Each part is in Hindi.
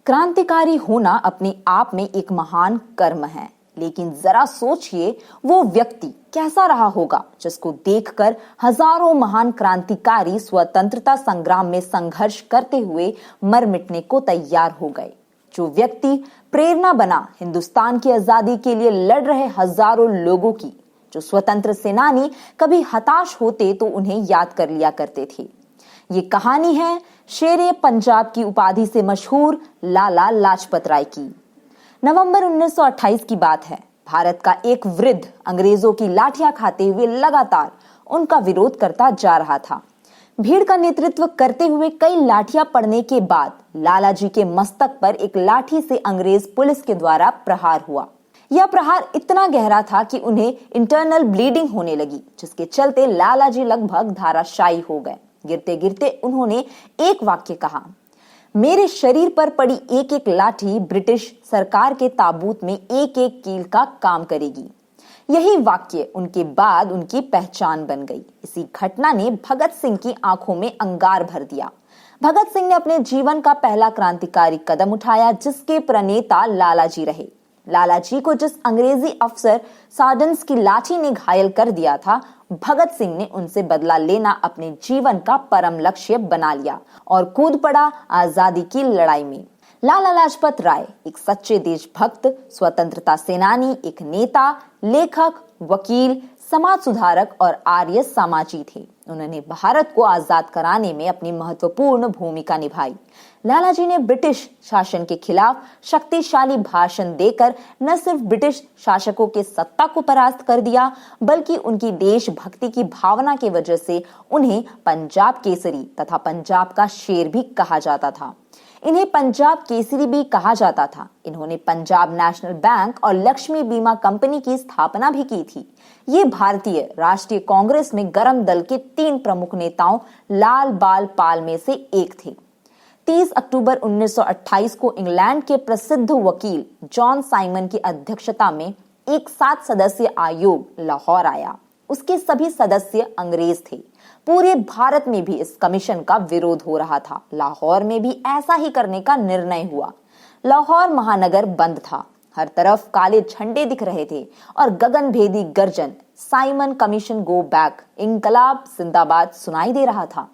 क्रांतिकारी होना अपने आप में एक महान कर्म है, लेकिन जरा सोचिए वो व्यक्ति कैसा रहा होगा जिसको देखकर हजारों महान क्रांतिकारी स्वतंत्रता संग्राम में संघर्ष करते हुए मर मिटने को तैयार हो गए। जो व्यक्ति प्रेरणा बना हिंदुस्तान की आजादी के लिए लड़ रहे हजारों लोगों की। जो स्वतंत्र सेनानी कभी हताश होते तो उन्हें याद कर लिया करते थे। ये कहानी है शेरे पंजाब की उपाधि से मशहूर लाला लाजपत राय की। नवंबर 1928 की बात है। भारत का एक वृद्ध अंग्रेजों की लाठियां खाते हुए लगातार उनका विरोध करता जा रहा था। भीड़ का नेतृत्व करते हुए कई लाठियां पड़ने के बाद लाला जी के मस्तक पर एक लाठी से अंग्रेज पुलिस के द्वारा प्रहार हुआ। यह प्रहार इतना गहरा था कि उन्हें इंटरनल ब्लीडिंग होने लगी, जिसके चलते लाला जी लगभग धाराशायी हो गए। गिरते गिरते उन्होंने एक वाक्य कहा, मेरे शरीर पर पड़ी एक एक लाठी ब्रिटिश सरकार के ताबूत में एक एक कील का काम करेगी। यही वाक्य उनके बाद उनकी पहचान बन गई। इसी घटना ने भगत सिंह की आंखों में अंगार भर दिया। भगत सिंह ने अपने जीवन का पहला क्रांतिकारी कदम उठाया, जिसके प्रणेता लाला जी रहे। लाला जी को जिस अंग्रेजी अफसर सार्डन्स की लाठी ने घायल कर दिया था, भगत सिंह ने उनसे बदला लेना अपने जीवन का परम लक्ष्य बना लिया और कूद पड़ा आजादी की लड़ाई में। लाला लाजपत राय एक सच्चे देशभक्त, स्वतंत्रता सेनानी, एक नेता, लेखक, वकील, समाज सुधारक और आर्य समाजी थे। उन्होंने भारत को आजाद कराने में अपनी महत्वपूर्ण भूमिका निभाई। लाला जी ने ब्रिटिश शासन के खिलाफ शक्तिशाली भाषण देकर न सिर्फ ब्रिटिश शासकों के सत्ता को परास्त कर दिया, बल्कि उनकी देशभक्ति की भावना की वजह से उन्हें पंजाब केसरी तथा पंजाब का शेर भी कहा जाता था। इन्हें पंजाब केसरी भी कहा जाता था। इन्होंने पंजाब नेशनल बैंक और लक्ष्मी बीमा कंपनी की स्थापना भी की थी। ये भारतीय राष्ट्रीय कांग्रेस में गरम दल के 3 प्रमुख नेताओं लाल बाल पाल में से एक थे। 30 अक्टूबर 1928 को इंग्लैंड के प्रसिद्ध वकील जॉन साइमन की अध्यक्षता में एक 7 सदस्यीय आयोग लाहौर आया। उसके सभी सदस्य अंग्रेज थे। पूरे भारत में भी इस कमीशन का विरोध हो रहा था। लाहौर में भी ऐसा ही करने का निर्णय हुआ। लाहौर महानगर बंद था। हर तरफ काले झंडे दिख रहे थे और गगनभेदी गर्जन साइमन कमीशन गो बैक, इंकलाब जिंदाबाद सुनाई दे रहा था।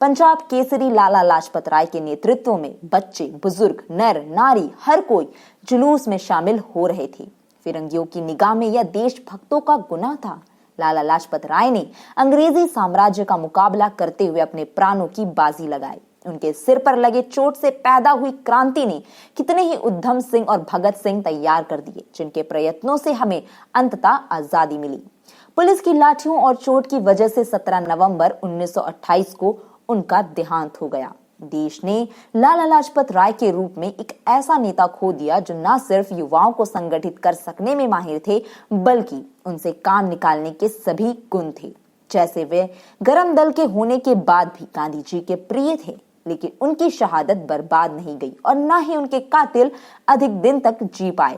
पंजाब केसरी लाला लाजपत राय के नेतृत्व में बच्चे, बुजुर्ग, नर नारी हर कोई जुलूस में शामिल हो रहे थे। फिरंगियों की निगाह में यह देशभक्तों का गुनाह था। लाला लाजपत राय ने अंग्रेजी साम्राज्य का मुकाबला करते हुए अपने प्राणों की बाजी लगाई। उनके सिर पर लगे चोट से पैदा हुई क्रांति ने कितने ही उधम सिंह और भगत सिंह तैयार कर दिए, जिनके प्रयत्नों से हमें अंततः आजादी मिली। पुलिस की लाठियों और चोट की वजह से 17 नवंबर 1928 को उनका देहांत हो गया। देश ने लाला लाजपत राय के रूप में एक ऐसा नेता खो दिया जो न सिर्फ युवाओं को संगठित कर सकने में माहिर थे, बल्कि उनसे काम निकालने के सभी गुण थे। जैसे वे गरम दल के होने के बाद भी गांधी जी के प्रिय थे, लेकिन उनकी शहादत बर्बाद नहीं गई और न ही उनके कातिल अधिक दिन तक जी पाए।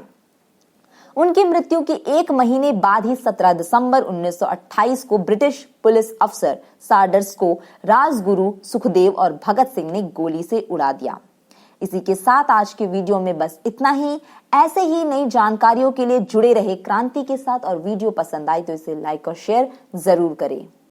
उनकी मृत्यु के 1 महीने बाद ही 17 दिसंबर 1928 को ब्रिटिश पुलिस अफसर सार्डर्स को राजगुरु सुखदेव और भगत सिंह ने गोली से उड़ा दिया। इसी के साथ आज के वीडियो में बस इतना ही। ऐसे ही नई जानकारियों के लिए जुड़े रहे क्रांति के साथ, और वीडियो पसंद आए तो इसे लाइक और शेयर जरूर करें।